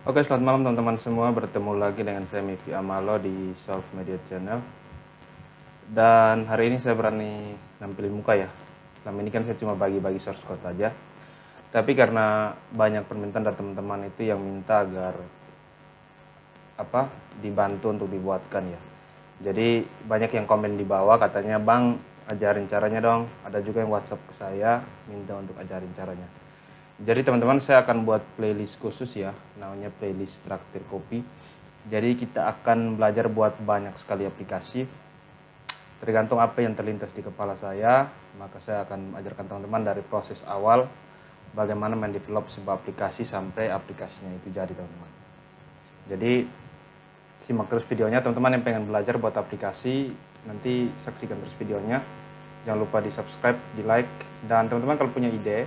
Oke, selamat malam teman-teman semua. Bertemu lagi dengan saya Mifi Amalo di Solve Media Channel. Dan hari ini saya berani nampilin muka ya. Selama ini kan saya cuma bagi-bagi source code aja. Tapi karena banyak permintaan dari teman-teman itu yang minta agar dibantu untuk dibuatkan ya. Jadi banyak yang komen di bawah katanya, "Bang, ajarin caranya dong." Ada juga yang WhatsApp ke saya minta untuk ajarin caranya. Jadi teman-teman, saya akan buat playlist khusus ya, namanya playlist Traktir Kopi. Jadi kita akan belajar buat banyak sekali aplikasi. Tergantung apa yang terlintas di kepala saya, maka saya akan ajarkan teman-teman dari proses awal bagaimana mendevelop sebuah aplikasi sampai aplikasinya itu jadi, teman-teman. Jadi simak terus videonya teman-teman yang pengen belajar buat aplikasi, nanti saksikan terus videonya. Jangan lupa di subscribe, di like, dan teman-teman kalau punya ide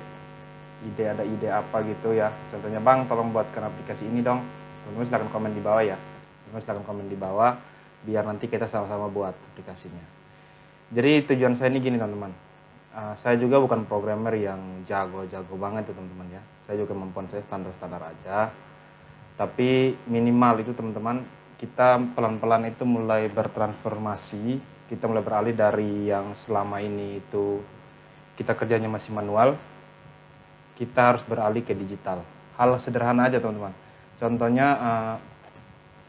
ada ide apa gitu ya, contohnya, "Bang, tolong buatkan aplikasi ini dong," teman-teman silahkan komen di bawah ya. Teman-teman silahkan komen di bawah biar nanti kita sama-sama buat aplikasinya. Jadi tujuan saya ini gini teman-teman, saya juga bukan programmer yang jago-jago banget tuh teman-teman ya. Saya juga kemampuan saya standar-standar aja, tapi minimal itu teman-teman, kita pelan-pelan itu mulai bertransformasi, kita mulai beralih dari yang selama ini itu kita kerjanya masih manual, kita harus beralih ke digital. Hal sederhana aja teman-teman. Contohnya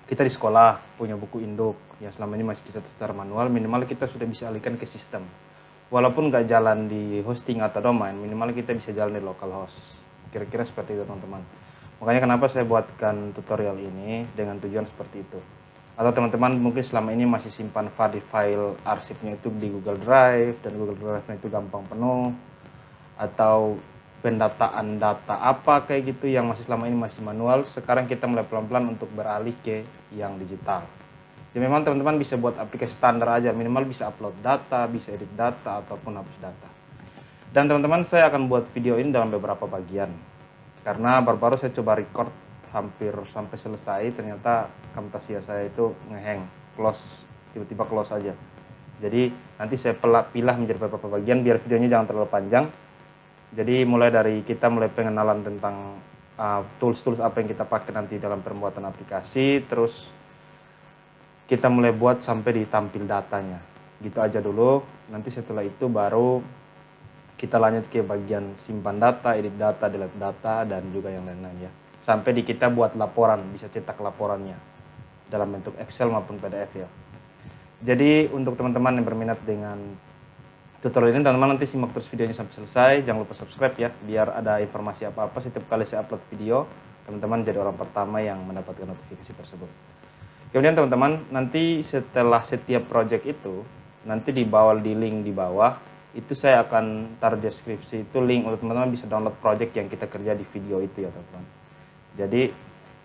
kita di sekolah punya buku induk yang selama ini masih dicatat secara manual, minimal kita sudah bisa alihkan ke sistem. Walaupun nggak jalan di hosting atau domain, minimal kita bisa jalan di local host. Kira-kira seperti itu teman-teman. Makanya kenapa saya buatkan tutorial ini dengan tujuan seperti itu. Atau teman-teman mungkin selama ini masih simpan file arsipnya itu di Google Drive, dan Google Drive-nya itu gampang penuh, atau pendataan data apa kayak gitu yang masih selama ini masih manual. Sekarang kita mulai pelan-pelan untuk beralih ke yang digital. Jadi memang teman-teman bisa buat aplikasi standar aja, minimal bisa upload data, bisa edit data, ataupun hapus data. Dan teman-teman, saya akan buat video ini dalam beberapa bagian, karena baru-baru saya coba record hampir sampai selesai, ternyata Camtasia saya itu ngehang, close, tiba-tiba close aja. Jadi nanti saya pilah menjadi beberapa bagian biar videonya jangan terlalu panjang. Jadi mulai dari kita mulai pengenalan tentang tools-tools apa yang kita pakai nanti dalam pembuatan aplikasi, terus kita mulai buat sampai di tampil datanya. Gitu aja dulu, nanti setelah itu baru kita lanjut ke bagian simpan data, edit data, delete data, dan juga yang lain-lain ya. Sampai di kita buat laporan, bisa cetak laporannya dalam bentuk Excel maupun PDF ya. Jadi untuk teman-teman yang berminat dengan tutorial ini, teman-teman nanti simak terus videonya sampai selesai. Jangan lupa subscribe ya, biar ada informasi apa-apa setiap kali saya upload video, teman-teman jadi orang pertama yang mendapatkan notifikasi tersebut. Kemudian teman-teman, nanti setelah setiap project itu, nanti di bawah, di link di bawah, itu saya akan taruh deskripsi, itu link untuk teman-teman bisa download project yang kita kerja di video itu ya teman-teman. Jadi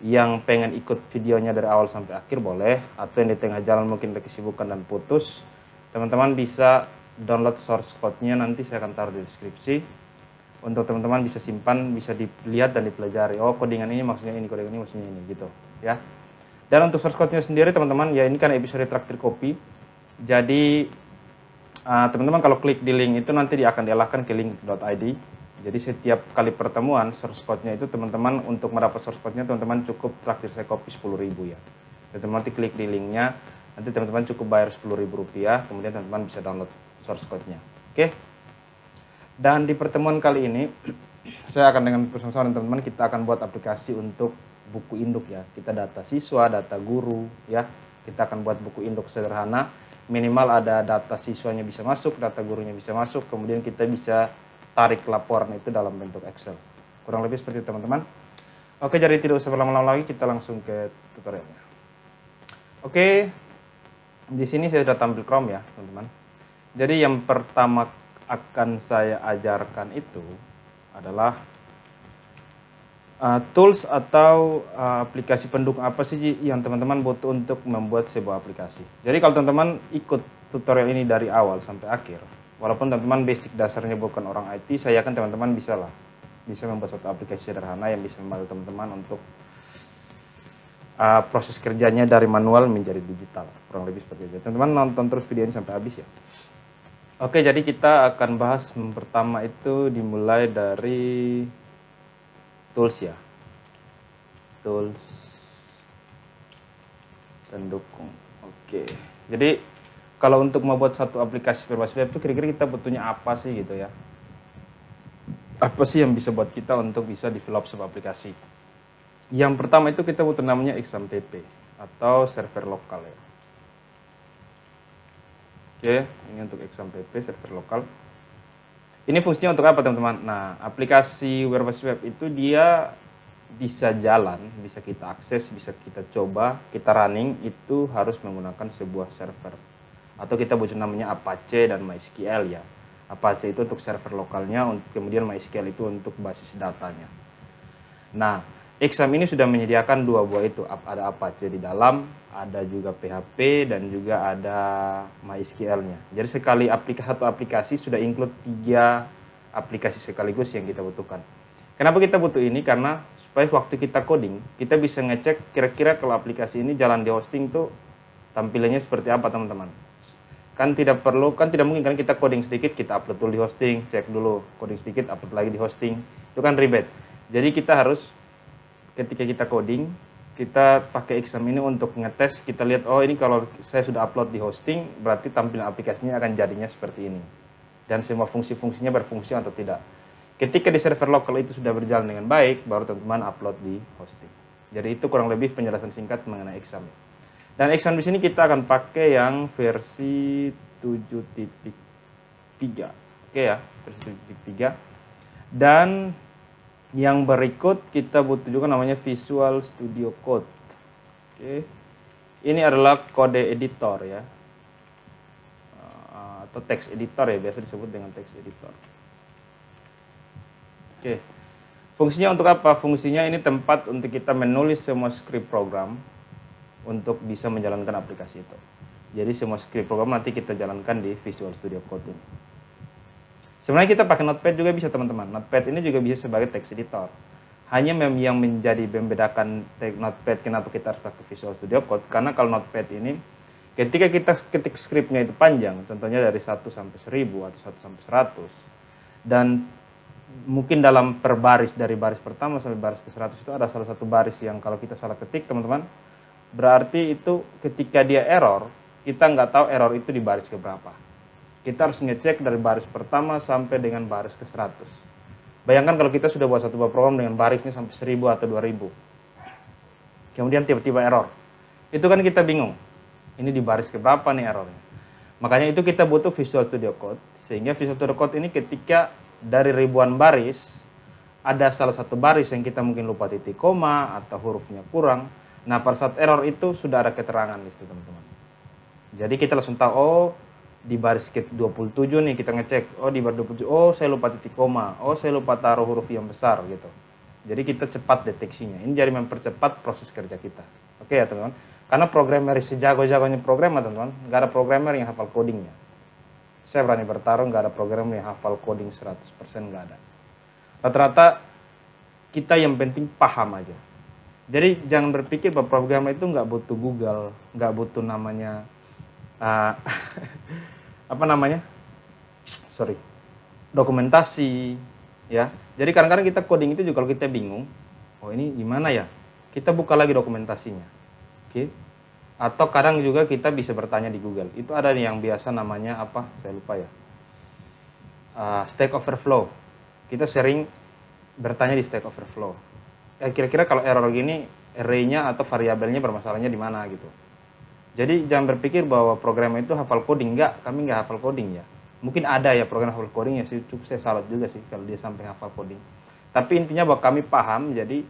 yang pengen ikut videonya dari awal sampai akhir boleh, atau yang di tengah jalan mungkin ada kesibukan dan putus, teman-teman bisa download source code-nya, nanti saya akan taruh di deskripsi. Untuk teman-teman bisa simpan, bisa dilihat dan dipelajari. Oh, codingan ini maksudnya ini, codingan ini maksudnya ini gitu ya. Dan untuk source code-nya sendiri teman-teman, ya ini kan episode Traktir Kopi. Jadi teman-teman kalau klik di link itu nanti akan diarahkan ke link.id. Jadi setiap kali pertemuan source code-nya itu teman-teman, untuk mendapat source code-nya teman-teman cukup traktir saya kopi 10.000 ya. Jadi teman-teman nanti klik di linknya, nanti teman-teman cukup bayar Rp10.000, kemudian teman-teman bisa download source code-nya. Oke. Dan di pertemuan kali ini saya akan dengan bersama teman-teman kita akan buat aplikasi untuk buku induk ya. Kita data siswa, data guru ya. Kita akan buat buku induk sederhana. Minimal ada data siswanya bisa masuk, data gurunya bisa masuk, kemudian kita bisa tarik laporan itu dalam bentuk Excel. Kurang lebih seperti itu teman-teman. Oke, jadi tidak usah berlama-lama lagi, kita langsung ke tutorialnya. Oke, di sini saya sudah tampil Chrome ya teman-teman. Jadi yang pertama akan saya ajarkan itu adalah tools atau aplikasi pendukung apa sih yang teman-teman butuh untuk membuat sebuah aplikasi. Jadi kalau teman-teman ikut tutorial ini dari awal sampai akhir, walaupun teman-teman basic dasarnya bukan orang IT, saya yakin teman-teman bisa membuat suatu aplikasi sederhana yang bisa membantu teman-teman untuk proses kerjanya dari manual menjadi digital. Kurang lebih seperti itu. Teman-teman nonton terus video ini sampai habis ya. Oke, jadi kita akan bahas pertama itu dimulai dari tools ya. tools pendukung. Oke. Jadi kalau untuk membuat satu aplikasi berbasis web itu kira-kira kita butuhnya apa sih gitu ya? Apa sih yang bisa buat kita untuk bisa develop sebuah aplikasi? Yang pertama itu kita butuh namanya XAMPP atau server lokal ya. Oke, ini untuk XAMPP server lokal. Ini fungsinya untuk apa teman-teman? Nah, aplikasi berbasis web itu dia bisa jalan, bisa kita akses, bisa kita coba, kita running itu harus menggunakan sebuah server. Atau kita butuh namanya Apache dan MySQL ya. Apache itu untuk server lokalnya, kemudian MySQL itu untuk basis datanya. Nah, Exam ini sudah menyediakan dua buah itu, ada Apache di dalam, ada juga PHP dan juga ada MySQL-nya. Jadi sekali satu aplikasi sudah include 3 aplikasi sekaligus yang kita butuhkan. Kenapa kita butuh ini? Karena supaya waktu kita coding, kita bisa ngecek kira-kira kalau aplikasi ini jalan di hosting tuh tampilannya seperti apa teman-teman. Kan tidak mungkin kan kita coding sedikit, kita upload dulu di hosting, cek dulu, coding sedikit, upload lagi di hosting, itu kan ribet. Jadi kita harus, ketika kita coding, kita pakai exam ini untuk ngetes, kita lihat, oh ini kalau saya sudah upload di hosting, berarti tampilan aplikasinya akan jadinya seperti ini. Dan semua fungsi-fungsinya berfungsi atau tidak. Ketika di server lokal itu sudah berjalan dengan baik, baru teman-teman upload di hosting. Jadi itu kurang lebih penjelasan singkat mengenai exam. Dan exam di sini kita akan pakai yang versi 7.3. Oke ya, versi 7.3. Dan yang berikut kita butuh juga namanya Visual Studio Code. Oke. Ini adalah kode editor ya. Atau text editor ya, biasa disebut dengan text editor. Oke. Fungsinya untuk apa? Fungsinya ini tempat untuk kita menulis semua script program untuk bisa menjalankan aplikasi itu. Jadi semua script program nanti kita jalankan di Visual Studio Code ini. Sebenarnya kita pakai Notepad juga bisa teman-teman. Notepad ini juga bisa sebagai text editor. Hanya yang menjadi membedakan Notepad kenapa kita harus pakai Visual Studio Code, karena kalau Notepad ini ketika kita ketik scriptnya itu panjang, contohnya dari 1 sampai 1000 atau 1 sampai 100, dan mungkin dalam per baris, dari baris pertama sampai baris ke 100 itu ada salah satu baris yang kalau kita salah ketik teman-teman, berarti itu ketika dia error, kita nggak tahu error itu di baris keberapa. Kita harus ngecek dari baris pertama sampai dengan baris ke 100. Bayangkan kalau kita sudah buat satu buah program dengan barisnya sampai 1000 atau 2000. Kemudian tiba-tiba error. Itu kan kita bingung. Ini di baris keberapa nih errornya. Makanya itu kita butuh Visual Studio Code. Sehingga Visual Studio Code ini ketika dari ribuan baris, ada salah satu baris yang kita mungkin lupa titik koma atau hurufnya kurang. Nah, pada saat error itu sudah ada keterangan di situ, teman-teman. Jadi kita langsung tahu, oh di baris ke-27 nih kita ngecek, oh di baris 27, oh saya lupa titik koma, oh saya lupa taruh huruf yang besar gitu. Jadi kita cepat deteksinya. Ini jadi mempercepat proses kerja kita. Oke ya teman-teman. Karena programmer sejago-jagonya programmer teman-teman, nggak ada programmer yang hafal codingnya. Saya berani bertaruh nggak ada programmer yang hafal coding 100%, nggak ada. Rata-rata kita yang penting paham aja. Jadi jangan berpikir bahwa programmer itu nggak butuh Google, nggak butuh namanya dokumentasi ya. Jadi kadang-kadang kita coding itu juga kalau kita bingung, oh ini gimana ya, kita buka lagi dokumentasinya. Oke. Atau kadang juga kita bisa bertanya di Google. Itu ada yang biasa namanya apa, saya lupa ya, Stack Overflow. Kita sering bertanya di Stack Overflow, kira-kira kalau error gini array-nya atau variabelnya bermasalahnya di mana gitu. Jadi jangan berpikir bahwa program itu hafal coding. Enggak, kami nggak hafal coding ya. Mungkin ada ya program hafal coding ya, cukup saya salut juga sih kalau dia sampai hafal coding. Tapi intinya bahwa kami paham, jadi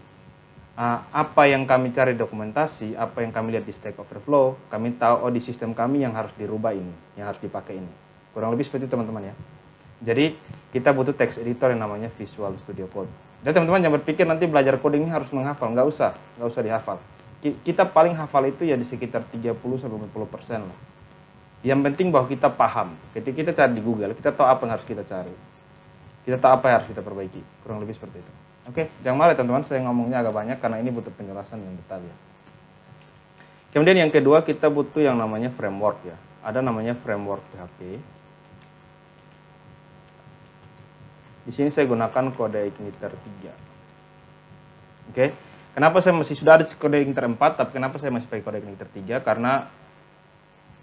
apa yang kami cari dokumentasi, apa yang kami lihat di Stack Overflow, kami tahu oh di sistem kami yang harus dirubah ini, yang harus dipakai ini. Kurang lebih seperti itu teman-teman ya. Jadi kita butuh text editor yang namanya Visual Studio Code. Jadi teman-teman jangan berpikir nanti belajar coding ini harus menghafal, nggak usah dihafal. Kita paling hafal itu ya di sekitar 30-50% lah. Yang penting bahwa kita paham. Ketika kita cari di Google, kita tahu apa yang harus kita cari. Kita tahu apa yang harus kita perbaiki. Kurang lebih seperti itu. Oke, jangan marah teman-teman, saya ngomongnya agak banyak karena ini butuh penjelasan yang detail ya. Kemudian yang kedua kita butuh yang namanya framework ya. Ada namanya framework PHP. Di sini saya gunakan kode Igniter 3. Oke. Kenapa saya masih sudah ada kode Igniter 4, tapi kenapa saya masih pakai kode Igniter 3? Karena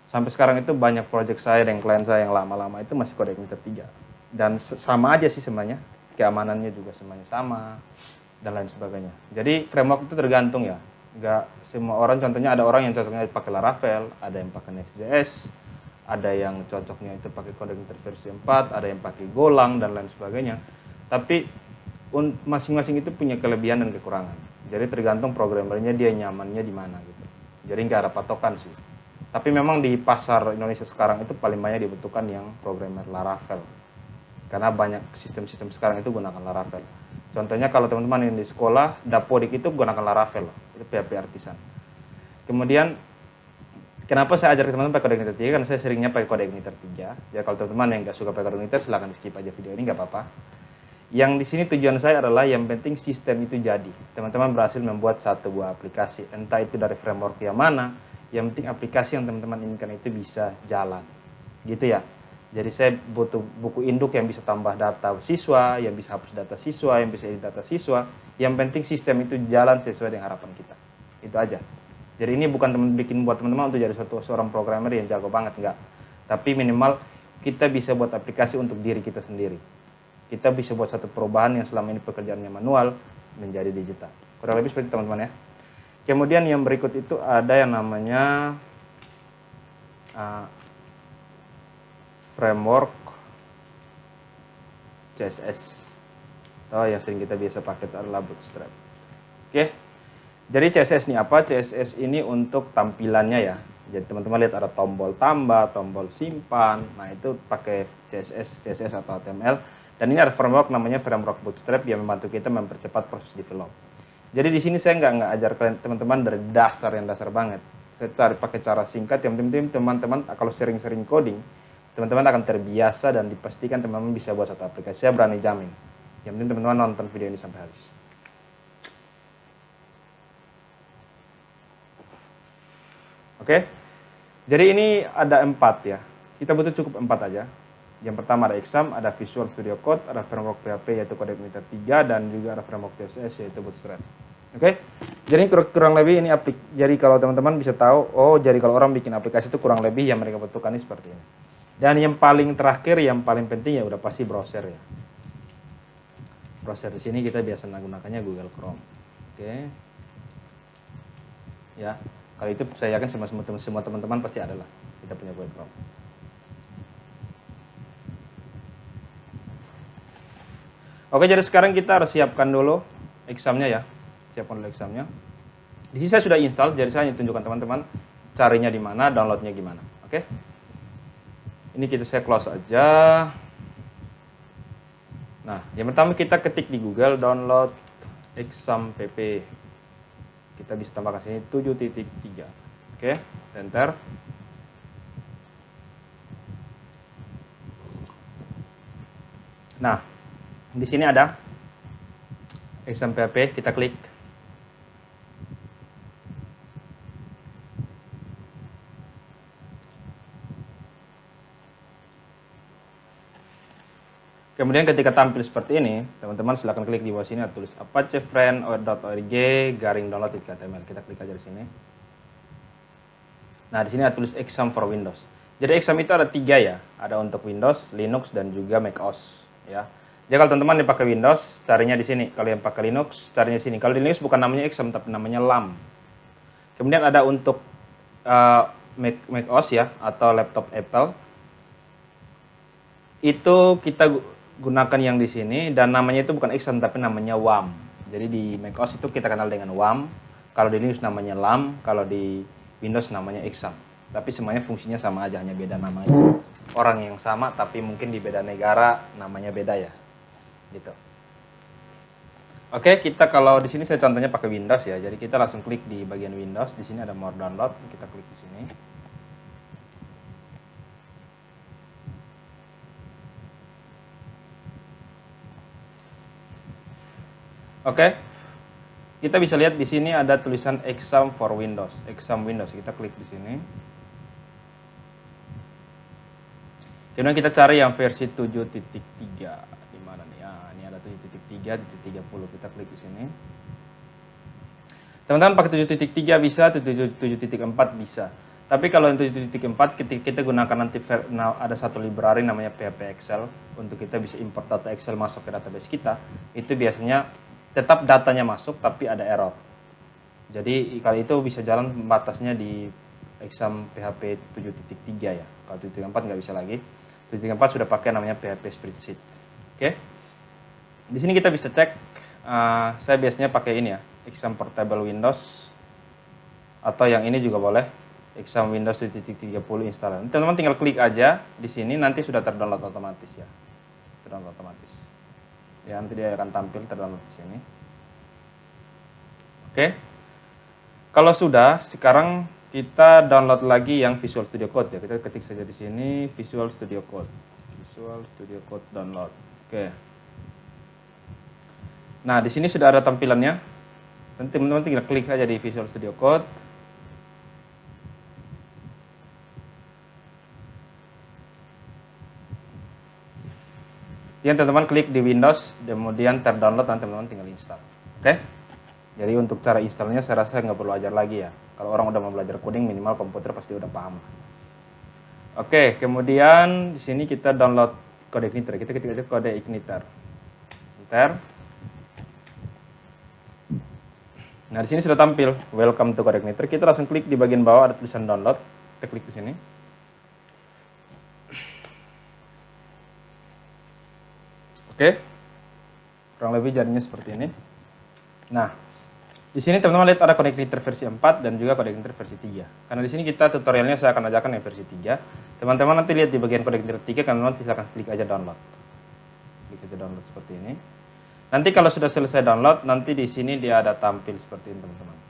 sampai sekarang itu banyak project saya dan klien saya yang lama-lama itu masih kode Igniter 3. Dan sama aja sih sebenarnya, keamanannya juga semuanya sama, dan lain sebagainya. Jadi framework itu tergantung ya, nggak semua orang, contohnya ada orang yang cocoknya pakai Laravel, ada yang pakai Next.js, ada yang cocoknya itu pakai kode Igniter versi 4, ada yang pakai Golang, dan lain sebagainya. Tapi masing-masing itu punya kelebihan dan kekurangan. Jadi tergantung programmernya dia nyamannya di mana gitu. Jadi nggak ada patokan sih. Tapi memang di pasar Indonesia sekarang itu paling banyak dibutuhkan yang programmer Laravel. Karena banyak sistem-sistem sekarang itu gunakan Laravel. Contohnya kalau teman-teman yang di sekolah, Dapodik itu gunakan Laravel, itu PHP artisan. Kemudian, kenapa saya ajar teman-teman pakai kode Igniter 3? Karena saya seringnya pakai kode Igniter 3. Ya kalau teman-teman yang nggak suka pakai kode Igniter, silahkan di skip aja video ini, nggak apa-apa. Yang di sini tujuan saya adalah yang penting sistem itu jadi. Teman-teman berhasil membuat satu buah aplikasi, entah itu dari framework yang mana, yang penting aplikasi yang teman-teman inginkan itu bisa jalan. Gitu ya. Jadi saya butuh buku induk yang bisa tambah data siswa, yang bisa hapus data siswa, yang bisa edit data siswa. Yang penting sistem itu jalan sesuai dengan harapan kita. Itu aja. Jadi ini bukan bikin buat teman-teman untuk jadi seorang programmer yang jago banget, enggak. Tapi minimal kita bisa buat aplikasi untuk diri kita sendiri. Kita bisa buat satu perubahan yang selama ini pekerjaannya manual menjadi digital. Kurang lebih seperti teman-teman ya. Kemudian yang berikut itu ada yang namanya framework CSS. Yang sering kita biasa pakai adalah Bootstrap. Oke. Jadi CSS ini apa? CSS ini untuk tampilannya ya. Jadi teman-teman lihat ada tombol tambah, tombol simpan. Nah, itu pakai CSS atau HTML. Dan ini ada framework namanya framework Bootstrap yang membantu kita mempercepat proses develop. Jadi di sini saya nggak ajar kalian teman-teman dari dasar yang dasar banget. Saya pakai cara singkat yang penting teman-teman kalau sering-sering coding, teman-teman akan terbiasa dan dipastikan teman-teman bisa buat satu aplikasi. Saya berani jamin. Yang penting teman-teman nonton video ini sampai habis. Oke. Jadi ini ada 4 ya. Kita butuh cukup 4 aja. Yang pertama ada Exam, ada Visual Studio Code, ada framework PHP yaitu kode Igniter 3, dan juga ada framework CSS yaitu Bootstrap. Oke. Jadi kurang lebih ini jadi kalau teman-teman bisa tahu, jadi kalau orang bikin aplikasi itu kurang lebih yang mereka butuhkan ini seperti ini. Dan yang paling terakhir, yang paling penting ya udah pasti browser ya. Browser di sini kita biasa menggunakannya Google Chrome. Oke. Ya, kalau itu saya yakin semua teman-teman pasti adalah kita punya Google Chrome. Oke, jadi sekarang kita harus siapkan dulu examnya ya. Siapkan dulu examnya. Di sini saya sudah install, jadi saya hanya tunjukkan teman-teman carinya di mana, downloadnya gimana. Oke. Ini saya close aja. Nah, yang pertama kita ketik di Google download exam pp. Kita bisa tambahkan sini 7.3. Oke, enter. Nah, di sini ada exam pp, kita klik. Kemudian ketika tampil seperti ini, teman-teman silahkan klik di bawah sini, ada tulis apachefriend.org /download.html. Kita klik aja di sini. Nah, di sini ada tulis exam for Windows. Jadi exam itu ada 3 ya, ada untuk Windows, Linux, dan juga macOS. Ya. Jadi kalau teman-teman yang pakai Windows, carinya di sini. Kalau yang pakai Linux, carinya di sini. Kalau di Linux bukan namanya exam, tapi namanya LAM. Kemudian ada untuk macOS ya, atau laptop Apple. Itu kita gunakan yang di sini, dan namanya itu bukan exam tapi namanya WAM. Jadi di macOS itu kita kenal dengan WAM, kalau di Linux namanya LAM, kalau di Windows namanya exam. Tapi semuanya fungsinya sama aja, hanya beda namanya. Orang yang sama tapi mungkin di beda negara namanya beda ya. Gitu. Oke, kita kalau di sini saya contohnya pakai Windows ya. Jadi kita langsung klik di bagian Windows, di sini ada more download, kita klik di sini. Oke, kita bisa lihat di sini ada tulisan exam for Windows, exam Windows. Kita klik di sini. Kemudian kita cari yang versi 7.3. Di mana nih? Ini ada 7.3, 7.30. Kita klik di sini. Teman-teman pakai 7.3 bisa, 7.4 bisa. Tapi kalau yang 7.4 ketika kita gunakan nanti ada satu library namanya PHP Excel untuk kita bisa import data Excel masuk ke database kita, itu biasanya tetap datanya masuk tapi ada error. Jadi kali itu bisa jalan batasnya di exam PHP 7.3 ya. Kalau 7.4 nggak bisa lagi. 7.4 sudah pakai namanya PHP Spreadsheet. Oke. Di sini kita bisa cek. Saya biasanya pakai ini ya, exam Portable Windows. Atau yang ini juga boleh. Exam Windows 7.30 installer. Teman-teman tinggal klik aja di sini, nanti sudah terdownload otomatis ya. Terdownload otomatis. Ya, nanti dia akan tampil terdownload di sini. Oke. Kalau sudah, sekarang kita download lagi yang Visual Studio Code ya. Kita ketik saja di sini Visual Studio Code. Visual Studio Code download. Oke. Nah, di sini sudah ada tampilannya. Nanti teman-teman tinggal klik aja di Visual Studio Code. Yang teman-teman klik di Windows, kemudian terdownload, dan teman-teman tinggal install. Oke? Jadi untuk cara installnya saya rasa nggak perlu ajar lagi ya. Kalau orang udah mau belajar coding, minimal komputer pasti udah paham. Oke, kemudian di sini kita download kode igniter. Kita ketik aja kode igniter. Enter. Nah, di sini sudah tampil Welcome to Code Igniter. Kita langsung klik di bagian bawah ada tulisan download. Kita klik di sini. Oke, kurang lebih jadinya seperti ini. Nah, di sini teman-teman lihat ada Code Igniter versi 4 dan juga Code Igniter versi 3. Karena di sini kita tutorialnya saya akan ajarkan yang versi 3. Teman-teman nanti lihat di bagian Code Igniter 3, teman-teman silakan klik aja download. Klik aja download seperti ini. Nanti kalau sudah selesai download, nanti di sini dia ada tampil seperti ini, teman-teman.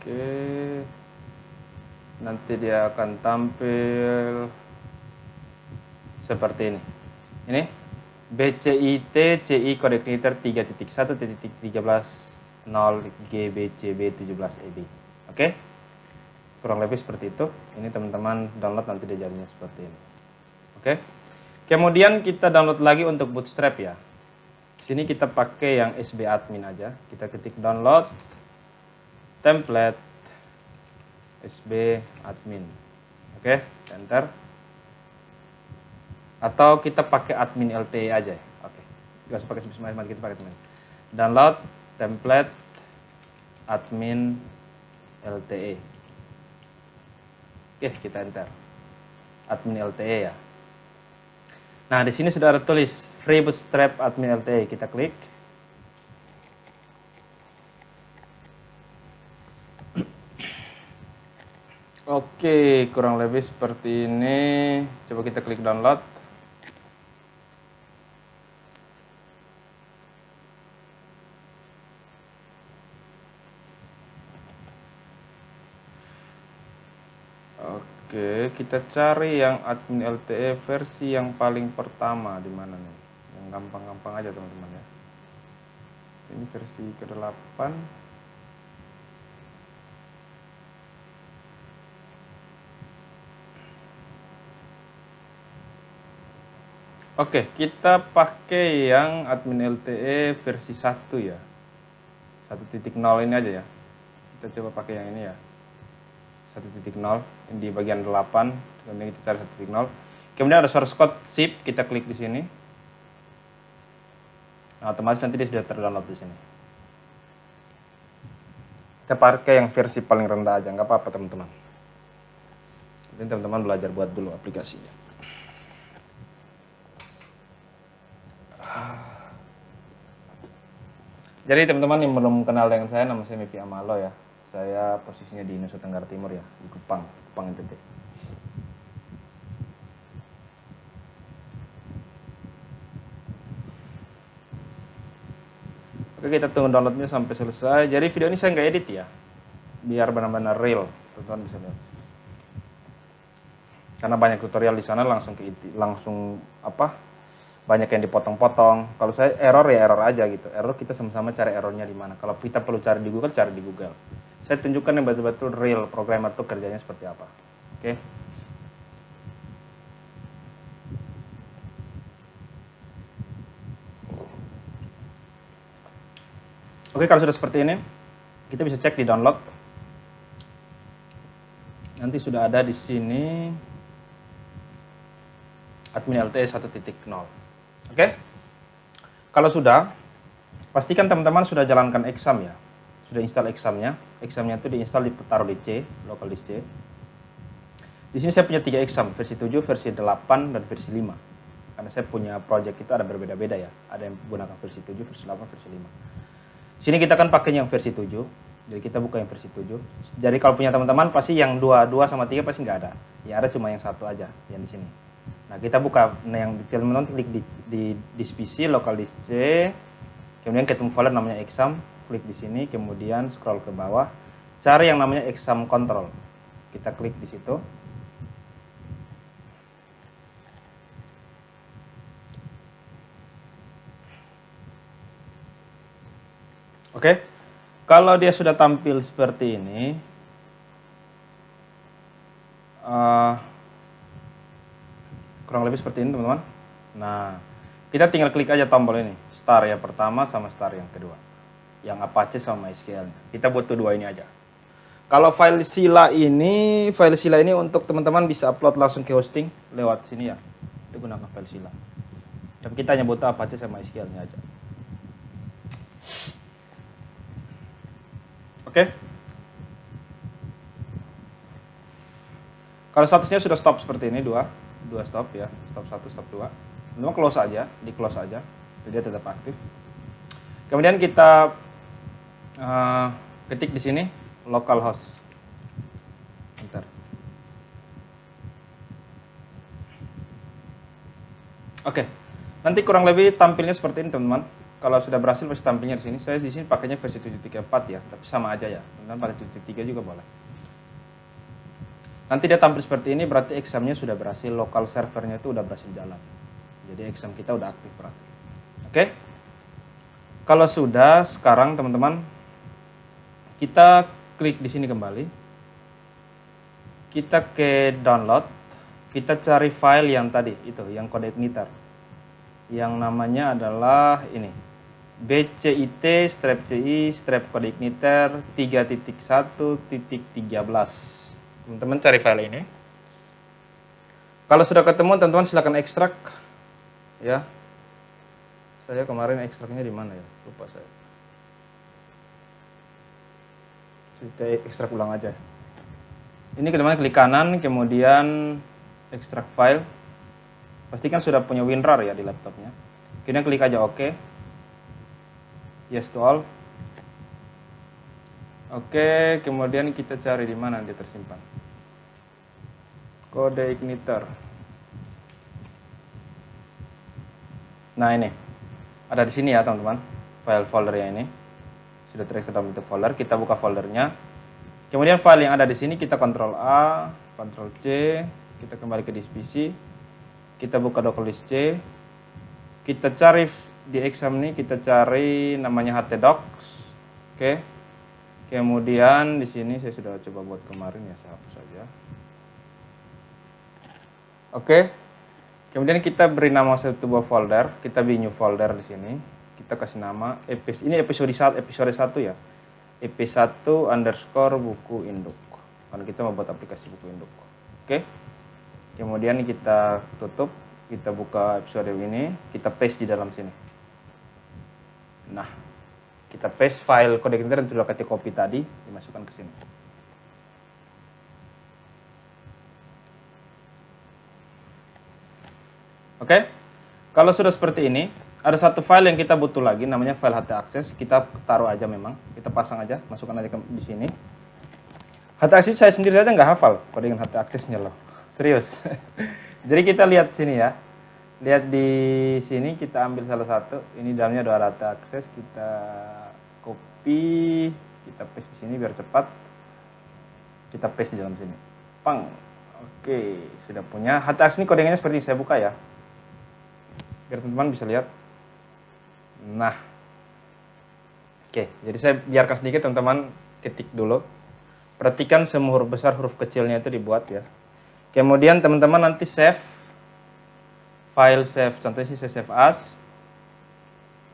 Oke, nanti dia akan tampil seperti ini. Ini BCIT CI Code Igniter 3.1.13.0 GBCB 17EB. Oke, kurang lebih seperti itu. Ini teman-teman download, nanti dia jadinya seperti ini. Oke, kemudian kita download lagi untuk Bootstrap ya. Sini kita pakai yang SB admin aja. Kita ketik download template SB admin. Oke, enter. Atau kita pakai admin LTE aja. Oke, nggak usah pakai semua, kita pakai teman. Download template admin LTE. Oke, kita enter. Admin LTE ya. Nah, di sini sudah ada tulis Free Bootstrap Admin LTE. Kita klik. Oke, kurang lebih seperti ini. Coba kita klik download. Oke, kita cari yang admin LTE versi yang paling pertama di mana nih? Yang gampang-gampang aja, teman-teman ya. Ini versi ke-8. Oke, kita pakai yang admin LTE versi 1 ya. 1.0 ini aja ya. Kita coba pakai yang ini ya. 1.0 di bagian 8, kemudian kita cari 1.0. Kemudian ada source code zip, kita klik di sini. Nah, otomatis nanti dia sudah terdownload di sini. Kita pakai yang versi paling rendah aja, nggak apa-apa teman-teman. Jadi teman-teman belajar buat dulu aplikasinya. Jadi teman-teman yang belum kenal dengan saya, nama saya Mipi Amalo ya. Saya posisinya di Nusa Tenggara Timur ya, di Kupang NTT. Oke, kita tunggu downloadnya sampai selesai. Jadi video ini saya nggak edit ya, biar benar-benar real, teman-teman bisa lihat. Karena banyak tutorial di sana langsung banyak yang dipotong-potong. Kalau saya error ya error aja gitu. Error kita sama-sama cari errornya di mana. Kalau kita perlu cari di Google, cari di Google. Saya tunjukkan yang betul-betul real programmer tuh kerjanya seperti apa. Oke. Oke, kalau sudah seperti ini, kita bisa cek di download. Nanti sudah ada di sini admin LTE 1.0. Oke. Kalau sudah, pastikan teman-teman sudah jalankan exam ya. Sudah install examnya. Examnya itu diinstal ditaruh di C, local disk C. Di sini saya punya 3 exam, versi 7, versi 8, dan versi 5. Karena saya punya project itu ada berbeda-beda ya. Ada yang menggunakan versi 7, versi 8, versi 5. Di sini kita kan pakai yang versi 7. Jadi kita buka yang versi 7. Jadi kalau punya teman-teman pasti yang 2 sama 3 pasti nggak ada. Yang ada cuma yang satu aja, yang di sini. Nah, kita buka yang teman-teman klik di disk PC, local disk C. Kemudian ketemu folder namanya exam, klik di sini, kemudian scroll ke bawah, cari yang namanya exam control. Kita klik di situ. Oke, kalau dia sudah tampil seperti ini, kurang lebih seperti ini teman-teman. Nah, kita tinggal klik aja tombol ini, star yang pertama sama star yang kedua, yang Apache sama MySQL. Kita butuh 2 ini aja. Kalau file sila ini untuk teman-teman bisa upload langsung ke hosting lewat sini ya. Itu gunakan file sila. Tapi kita hanya butuh Apache sama MySQL-nya aja. Oke. Kalau statusnya sudah stop seperti ini, dua stop ya, stop 1, stop 2. Teman close aja, di close aja, jadi dia tetap aktif. Kemudian kita ketik di sini localhost. Enter. Oke. Nanti kurang lebih tampilnya seperti ini teman-teman. Kalau sudah berhasil pasti tampilnya di sini. Saya di sini pakainya versi 7.3.4 ya, tapi sama aja ya. Dan pada 7.3 juga boleh. Nanti dia tampil seperti ini berarti examnya sudah berhasil, lokal servernya itu udah berhasil jalan. Jadi exam kita udah aktif berarti. Oke. Kalau sudah, sekarang teman-teman kita klik di sini kembali. Kita ke download, kita cari file yang tadi itu, yang kode igniter. Yang namanya adalah ini. bcit-ci kode igniter 3.1.13. Teman-teman cari file ini. Kalau sudah ketemu, teman-teman silakan ekstrak ya. Saya kemarin ekstraknya di mana ya? Lupa saya. Kita ekstrak ulang aja. Ini teman-teman klik kanan, kemudian ekstrak file. Pastikan sudah punya WinRAR ya di laptopnya. Kemudian klik aja OK. Yes to all. Oke, kemudian kita cari di mana dia tersimpan. Kode igniter. Nah ini, ada di sini ya teman-teman, file foldernya ini sudah terekstrak dalam bentuk folder. Kita buka foldernya. Kemudian file yang ada di sini kita Ctrl A, Ctrl C, kita kembali ke disk PC, kita buka local disk C, kita cari di exam ini, kita cari namanya htdocs. Oke. Kemudian di sini saya sudah coba buat kemarin ya, saya hapus saja. Oke. Kemudian kita beri nama satu buah folder, kita beri new folder di sini. Kita kasih nama ini episode 1 ya. ep1 underscore buku induk. Karena kita mau buat aplikasi buku induk. Oke. Kemudian kita tutup, kita buka episode ini, kita paste di dalam sini. Nah, kita paste file kode igniter yang sudah kita copy tadi, dimasukkan ke sini. Oke, kalau sudah seperti ini, ada satu file yang kita butuh lagi, namanya file htaccess. Kita taruh aja memang, kita pasang aja, masukkan aja di sini. Htaccess saya sendiri saja nggak hafal kode htaccess-nya loh, serius. Jadi kita lihat sini ya, lihat di sini kita ambil salah satu. Ini dalamnya ada htaccess, kita copy, kita paste di sini biar cepat. Kita paste di dalam sini, pang. Oke, sudah punya htaccess. Ini kodenya seperti ini, saya buka ya, biar teman-teman bisa lihat. Nah, oke, jadi saya biarkan sedikit teman-teman ketik dulu. Perhatikan semua huruf besar, huruf kecilnya itu dibuat ya. Kemudian teman-teman nanti save, file save, contohnya sih saya save as.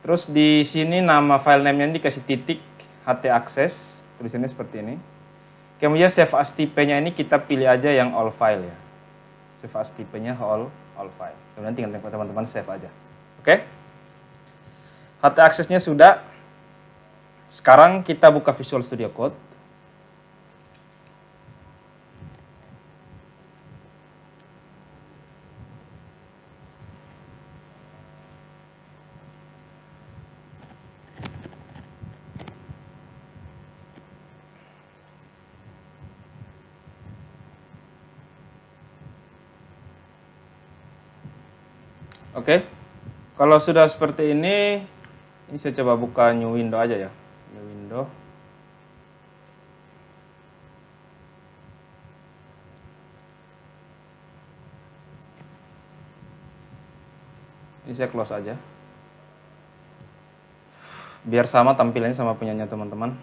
Terus di sini nama file name-nya dikasih titik htaccess, tulisannya seperti ini. Kemudian save as tipenya ini kita pilih aja yang all file ya. Save as tipenya all file. Kemudian tinggal teman-teman save aja. Oke? Htaccess-nya sudah. Sekarang kita buka Visual Studio Code. Oke, kalau sudah seperti ini saya coba buka new window aja ya, new window. Ini saya close aja, biar sama tampilannya sama punyanya teman-teman.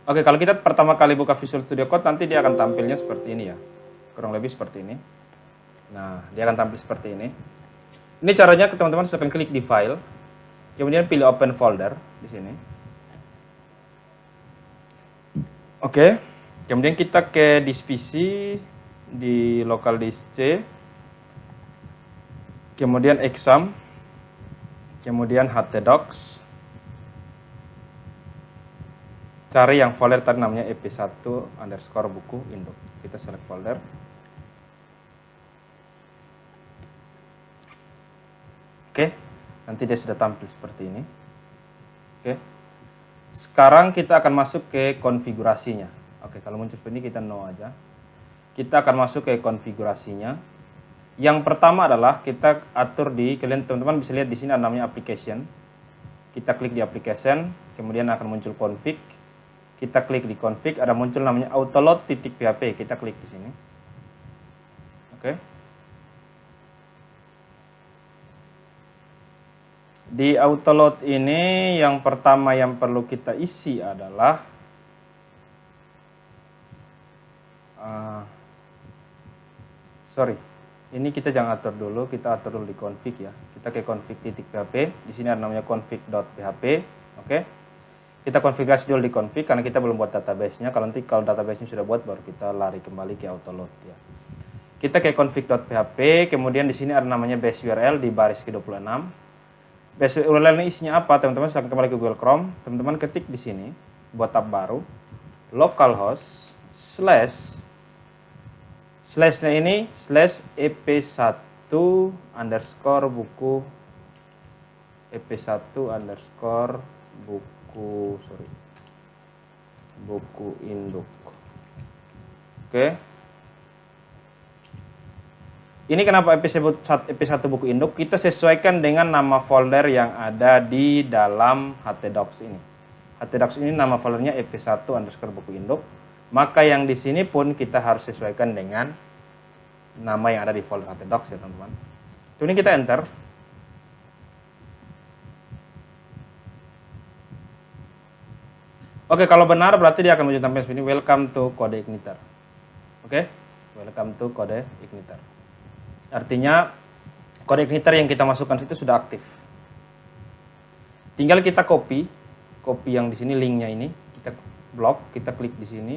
Oke, kalau kita pertama kali buka Visual Studio Code, nanti dia akan tampilnya seperti ini ya, kurang lebih seperti ini. Nah, dia akan tampil seperti ini. Ini caranya teman-teman silahkan klik di file, kemudian pilih open folder di sini. Oke, kemudian kita ke disk PC di local disk C, kemudian exam, kemudian htdocs. Cari yang folder tadi namanya ep1_buku induk. Kita select folder. Oke, nanti dia sudah tampil seperti ini. Oke, sekarang kita akan masuk ke konfigurasinya. Oke, kalau muncul seperti ini kita no aja. Kita akan masuk ke konfigurasinya. Yang pertama adalah kita atur di, kalian teman-teman bisa lihat di sini ada namanya application. Kita klik di application, kemudian akan muncul config. Kita klik di config, ada muncul namanya autoload.php. Kita klik di sini. Oke. Di autoload ini yang pertama yang perlu kita isi adalah ini kita jangan atur dulu, kita atur dulu di config ya. Kita ke config.php, di sini ada namanya config.php. Oke. Kita konfigurasi dulu di config karena kita belum buat database-nya. Kalau database-nya sudah buat, baru kita lari kembali ke autoload ya. Kita ke config.php, kemudian di sini ada namanya base URL di baris ke-26. Base URL ini isinya apa, teman-teman? Silahkan kembali ke Google Chrome. Teman-teman ketik di sini, buat tab baru, localhost //nya ini /ep1_buku buku induk. Oke. Ini kenapa ep1 buku induk? Kita sesuaikan dengan nama folder yang ada di dalam htdocs ini. Htdocs ini nama foldernya ep1_buku induk. Maka yang di sini pun kita harus sesuaikan dengan nama yang ada di folder htdocs ya teman-teman. Ini kita enter. Oke, kalau benar berarti dia akan muncul tampil seperti ini, welcome to CodeIgniter. Oke, welcome to CodeIgniter. Artinya CodeIgniter yang kita masukkan situ sudah aktif. Tinggal kita copy yang di sini linknya ini, kita blok, kita klik di sini.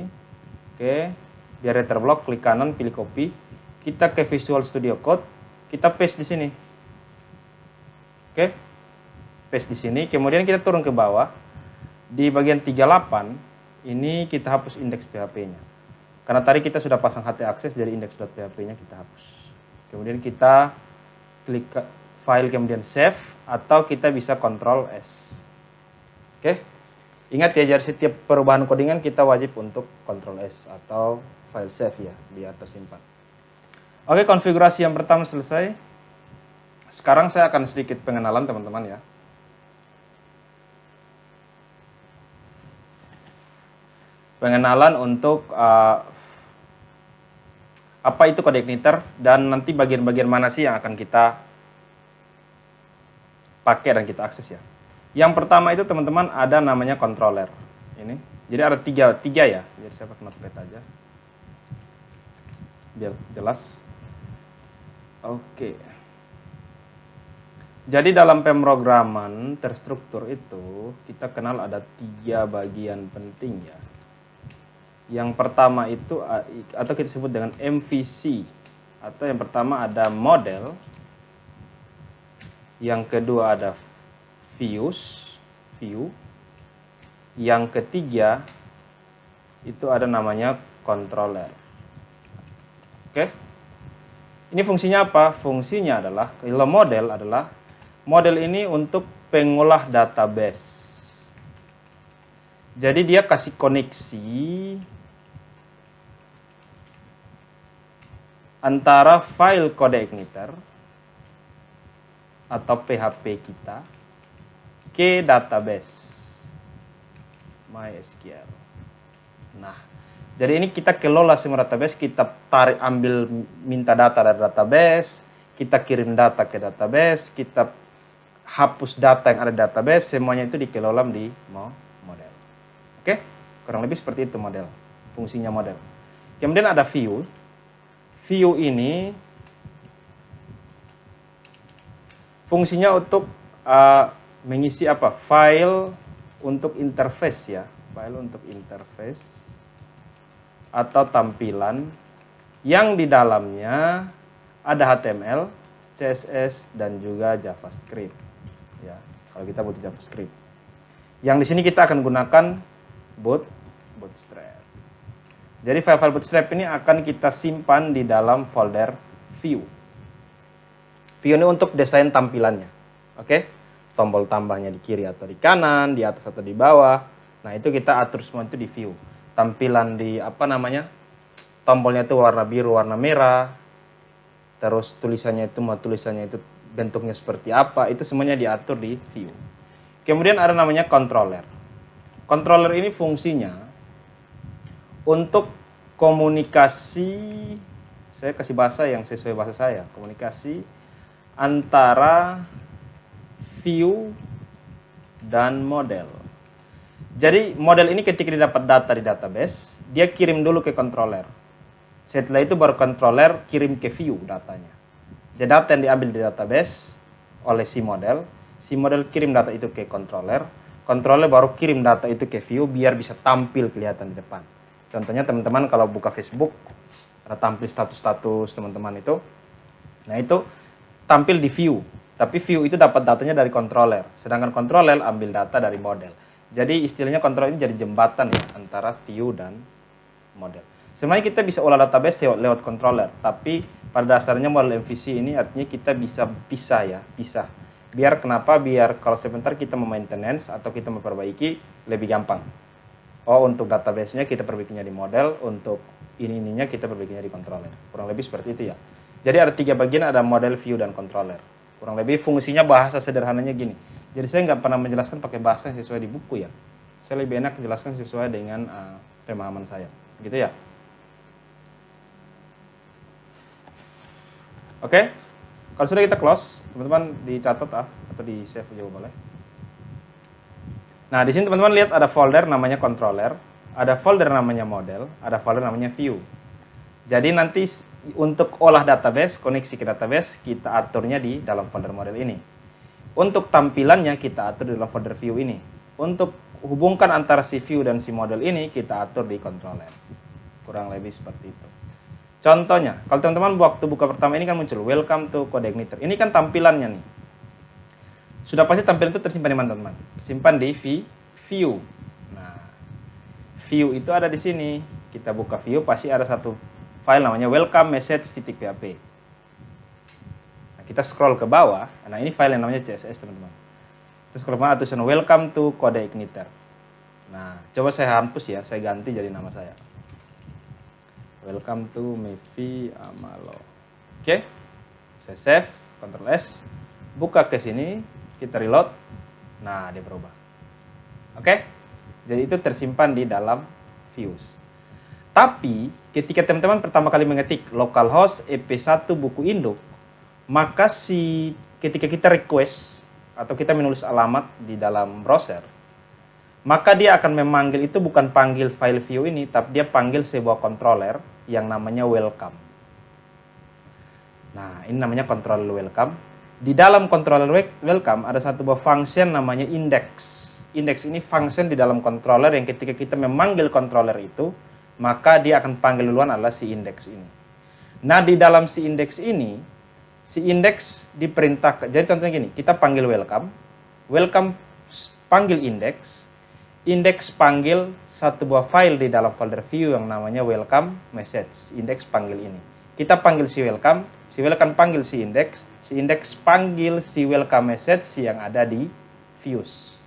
Oke, biar dia terblok, klik kanan, pilih copy. Kita ke Visual Studio Code, kita paste di sini. Oke, paste di sini. Kemudian kita turun ke bawah. Di bagian 38 ini kita hapus indeks PHP-nya. Karena tadi kita sudah pasang htaccess, jadi index.php-nya kita hapus. Kemudian kita klik file kemudian save, atau kita bisa Ctrl S. Oke. Ingat ya, dari setiap perubahan codingan kita wajib untuk Ctrl S atau file save ya, biar tersimpan. Oke, konfigurasi yang pertama selesai. Sekarang saya akan sedikit pengenalan teman-teman ya. Pengenalan untuk apa itu CodeIgniter dan nanti bagian-bagian mana sih yang akan kita pakai dan kita akses ya. Yang pertama itu teman-teman ada namanya controller. Ini Jadi ada tiga ya. Jadi saya pakai notepad aja biar jelas. Oke. Jadi dalam pemrograman terstruktur itu kita kenal ada 3 bagian penting ya. Yang pertama itu atau kita sebut dengan MVC, atau yang pertama ada model, yang kedua ada view, yang ketiga itu ada namanya controller. Oke. Ini fungsinya apa? Fungsinya adalah, kalau model ini untuk pengolah database. Jadi dia kasih koneksi antara file kode igniter atau PHP kita ke database MySQL. Nah, jadi ini kita kelola semua database, kita minta data dari database, kita kirim data ke database, kita hapus data yang ada di database, semuanya itu dikelola di model. Oke? Kurang lebih seperti itu model, fungsinya model. Kemudian ada view. View ini fungsinya untuk mengisi apa? File untuk interface ya, file untuk interface atau tampilan yang di dalamnya ada HTML, CSS dan juga JavaScript. Ya, kalau kita butuh JavaScript. Yang di sini kita akan gunakan Bootstrap. Jadi file-file Bootstrap ini akan kita simpan di dalam folder view. View ini untuk desain tampilannya. Oke? Tombol tambahnya di kiri atau di kanan, di atas atau di bawah. Nah, itu kita atur semua itu di view. Tampilan di tombolnya itu warna biru, warna merah. Terus tulisannya itu bentuknya seperti apa, itu semuanya diatur di view. Kemudian ada namanya controller. Controller ini fungsinya untuk komunikasi, saya kasih bahasa yang sesuai bahasa saya, komunikasi antara view dan model. Jadi model ini ketika didapat data di database, dia kirim dulu ke controller. Setelah itu baru controller kirim ke view datanya. Jadi data yang diambil di database oleh si model kirim data itu ke controller baru kirim data itu ke view biar bisa tampil kelihatan di depan. Contohnya teman-teman kalau buka Facebook, ada tampil status-status teman-teman itu. Nah itu tampil di view, tapi view itu dapat datanya dari controller, sedangkan controller ambil data dari model. Jadi istilahnya controller ini jadi jembatan ya antara view dan model. Sebenarnya kita bisa olah database lewat controller, tapi pada dasarnya model MVC ini artinya kita bisa pisah. Biar kalau sebentar kita maintenance atau kita memperbaiki lebih gampang. Oh, untuk database-nya kita perbaikinya di model, untuk ininya kita perbaikinya di controller. Kurang lebih seperti itu ya. Jadi ada 3 bagian, ada model, view, dan controller. Kurang lebih fungsinya bahasa sederhananya gini. Jadi saya nggak pernah menjelaskan pakai bahasa yang sesuai di buku ya. Saya lebih enak menjelaskan sesuai dengan pemahaman saya. Gitu ya. Oke, kalau sudah kita close, teman-teman dicatat atau di save juga boleh. Nah, di sini teman-teman lihat ada folder namanya controller, ada folder namanya model, ada folder namanya view. Jadi nanti untuk olah database, koneksi ke database, kita aturnya di dalam folder model ini. Untuk tampilannya kita atur di dalam folder view ini. Untuk hubungkan antara si view dan si model ini, kita atur di controller. Kurang lebih seperti itu. Contohnya, kalau teman-teman waktu buka pertama ini kan muncul welcome to Code Igniter. Ini kan tampilannya nih. Sudah pasti tampilan itu tersimpan di mana teman-teman? Simpan di view. Nah, view itu ada di sini. Kita buka view pasti ada satu file namanya welcome message.php. Nah, kita scroll ke bawah. Nah, ini file yang namanya CSS teman-teman. Terus scroll ke bawah tulisan welcome to Code Igniter. Nah, coba saya hapus ya, saya ganti jadi nama saya. Welcome to Mevi Amalo. Oke. Saya save, Ctrl S. Buka ke sini, kita reload. Nah, dia berubah. Oke. Jadi itu tersimpan di dalam views. Tapi ketika teman-teman pertama kali mengetik localhost ep1 buku induk, maka ketika kita request atau kita menulis alamat di dalam browser, maka dia akan memanggil itu bukan panggil file view ini, tapi dia panggil sebuah controller yang namanya welcome. Nah, ini namanya controller welcome. Di dalam controller welcome ada satu buah function namanya index. Index ini function di dalam controller yang ketika kita memanggil controller itu, maka dia akan panggil duluan adalah si index ini. Nah, di dalam si index ini, si index diperintahkan. Jadi contohnya gini, kita panggil welcome, welcome panggil index, index panggil satu buah file di dalam folder view yang namanya welcome message. Index panggil ini. Kita panggil si welcome panggil si index panggil si welcome message yang ada di views.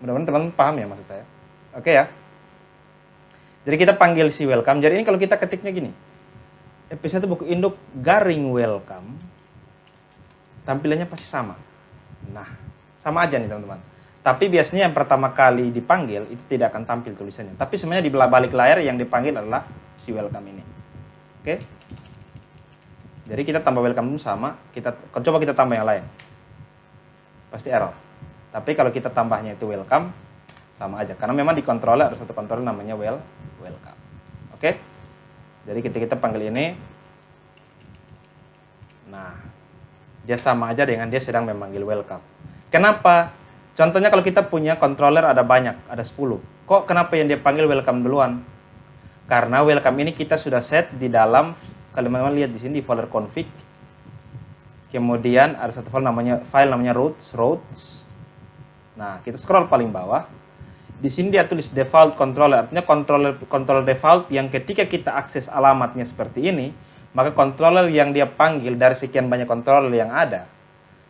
Mudah-mudahan teman-teman paham ya maksud saya. Oke ya. Jadi kita panggil si welcome. Jadi ini kalau kita ketiknya gini. Episode buku induk garing welcome. Tampilannya pasti sama. Nah, sama aja nih teman-teman. Tapi biasanya yang pertama kali dipanggil itu tidak akan tampil tulisannya. Tapi sebenarnya di balik layar yang dipanggil adalah si welcome ini. Oke. Jadi kita tambah welcome dulu sama, coba kita tambah yang lain. Pasti error. Tapi kalau kita tambahnya itu welcome, sama aja. Karena memang di controller ada satu controller namanya welcome. Oke? Jadi ketika kita panggil ini, nah, dia sama aja dengan dia sedang memanggil welcome. Kenapa? Contohnya kalau kita punya controller ada banyak, ada 10. Kok kenapa yang dia panggil welcome duluan? Karena welcome ini kita sudah set di dalam, kalau teman-teman lihat di sini di folder config. Kemudian ada satu file namanya routes. Nah, kita scroll paling bawah. Di sini dia tulis default controller, artinya controller default yang ketika kita akses alamatnya seperti ini, maka controller yang dia panggil dari sekian banyak controller yang ada,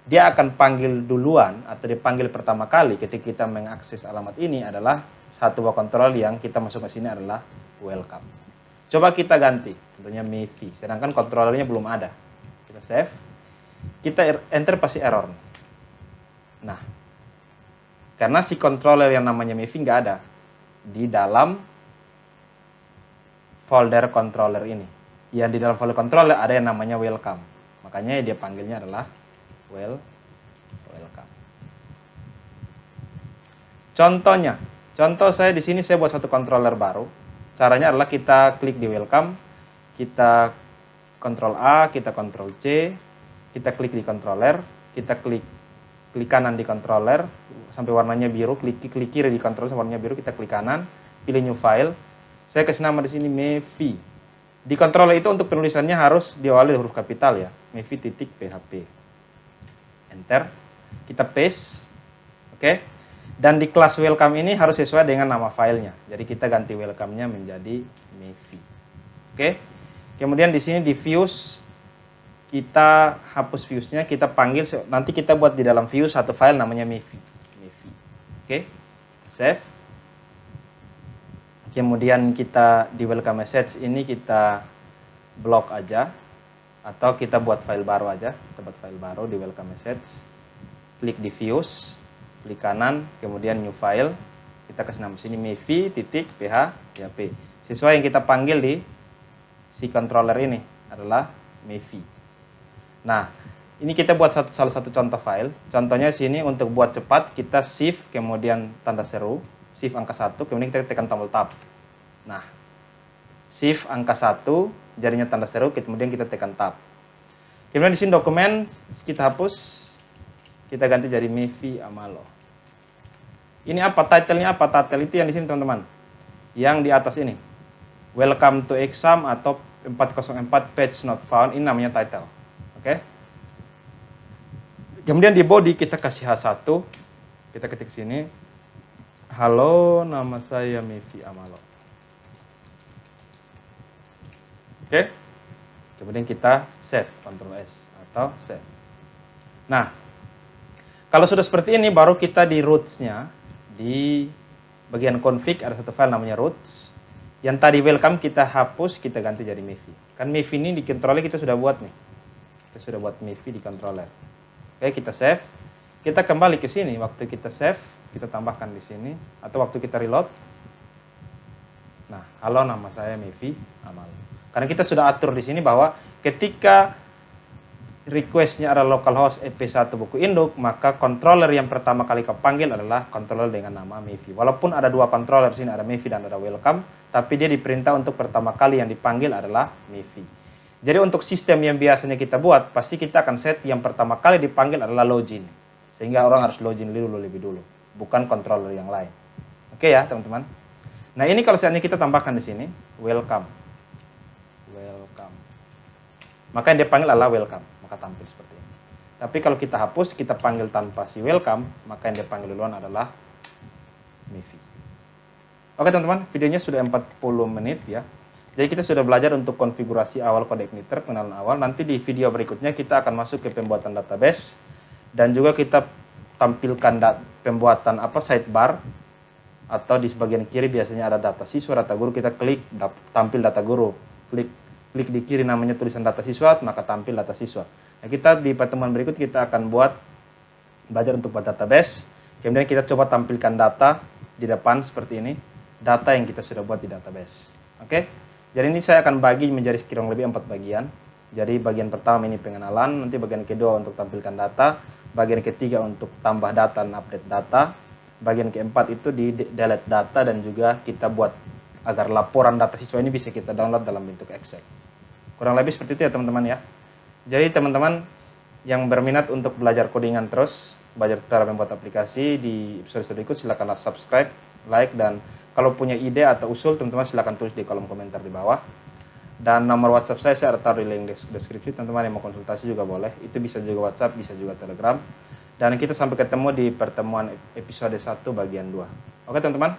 dia akan panggil duluan atau dipanggil pertama kali ketika kita mengakses alamat ini adalah satu buah controller yang kita masuk ke sini adalah welcome. Coba kita ganti, tentunya Mevi, sedangkan controllernya belum ada. Kita save, kita enter pasti error. Nah, karena si controller yang namanya Mevi nggak ada di dalam folder controller ini. Yang di dalam folder controller ada yang namanya welcome. Makanya dia panggilnya adalah welcome. Contoh saya di sini saya buat satu controller baru. Caranya adalah kita klik di welcome, kita Ctrl A, kita Ctrl C, kita klik di controller, kita klik kanan di controller sampai warnanya biru, klik kiri di controller sampai warnanya biru, kita klik kanan, pilih new file. Saya kasih nama di sini Mevi. Di controller itu untuk penulisannya harus diawali huruf kapital ya, mevi.php. Enter, kita paste, oke. Dan di kelas welcome ini harus sesuai dengan nama filenya. Jadi kita ganti welcome-nya menjadi Mevi. Oke. Kemudian di sini di views kita hapus views-nya, kita panggil nanti kita buat di dalam views satu file namanya Mevi. Oke. Save. Kemudian kita di welcome message ini kita blok aja atau kita buat file baru aja. Kita buat file baru di welcome message. Klik di views. Klik kanan, kemudian new file, kita kasih nama sini mevi.php. Sesuai yang kita panggil di si controller ini adalah Mevi. Nah, ini kita buat salah satu contoh file. Contohnya sini untuk buat cepat kita shift kemudian tanda seru, shift angka 1, kemudian kita tekan tombol tab. Nah, shift angka 1, jadinya tanda seru, kemudian kita tekan tab. Kemudian di sini dokumen kita hapus, kita ganti jadi Mevi Amalo. Ini apa? Title-nya apa? Title itu yang di sini teman-teman. Yang di atas ini. Welcome to exam atau 404 page not found. Ini namanya title. Oke. Kemudian di body kita kasih H1. Kita ketik sini. Halo, nama saya Mevi Amalo. Oke. Kemudian kita save. Ctrl S atau save. Nah, kalau sudah seperti ini baru kita di roots-nya. Di bagian config ada satu file namanya roots. Yang tadi welcome kita hapus, kita ganti jadi Mevi. Kan Mevi ini di controller kita sudah buat nih. Kita sudah buat Mevi di controller. Oke, kita save. Kita kembali ke sini. Waktu kita save, kita tambahkan di sini. Atau waktu kita reload. Nah, halo nama saya Mevi Amalo. Karena kita sudah atur di sini bahwa ketika requestnya adalah localhost EP1 buku induk, maka controller yang pertama kali kau panggil adalah controller dengan nama Mevi. Walaupun ada dua controller sini, ada Mevi dan ada welcome, tapi dia diperintah untuk pertama kali yang dipanggil adalah Mevi. Jadi untuk sistem yang biasanya kita buat, pasti kita akan set yang pertama kali dipanggil adalah login. Sehingga orang harus login dulu lebih dulu, bukan controller yang lain. Oke ya teman-teman. Nah ini kalau seandainya kita tambahkan di sini, welcome. Maka yang dia panggil adalah welcome, maka tampil seperti ini. Tapi kalau kita hapus, kita panggil tanpa si welcome, maka yang dia panggil duluan adalah Mevi. Oke teman-teman, videonya sudah 40 menit ya. Jadi kita sudah belajar untuk konfigurasi awal kode igniter, pengenalan awal. Nanti di video berikutnya kita akan masuk ke pembuatan database, dan juga kita tampilkan pembuatan sidebar, atau di bagian kiri biasanya ada data siswa, data guru, kita klik tampil data guru, klik di kiri namanya tulisan data siswa, maka tampil data siswa. Nah, kita di pertemuan berikut kita akan belajar untuk buat database, kemudian kita coba tampilkan data di depan seperti ini, data yang kita sudah buat di database. Oke, jadi ini saya akan bagi menjadi kurang lebih 4 bagian. Jadi bagian pertama ini pengenalan, nanti bagian kedua untuk tampilkan data, bagian ketiga untuk tambah data dan update data, bagian keempat itu di delete data, dan juga kita buat agar laporan data siswa ini bisa kita download dalam bentuk Excel. Kurang lebih seperti itu ya teman-teman ya. Jadi teman-teman yang berminat untuk belajar codingan terus, belajar cara membuat aplikasi, di episode berikut silakanlah subscribe, like, dan kalau punya ide atau usul teman-teman silakan tulis di kolom komentar di bawah. Dan nomor WhatsApp saya taruh di link deskripsi, teman-teman yang mau konsultasi juga boleh. Itu bisa juga WhatsApp, bisa juga Telegram. Dan kita sampai ketemu di pertemuan episode 1 bagian 2. Oke teman-teman.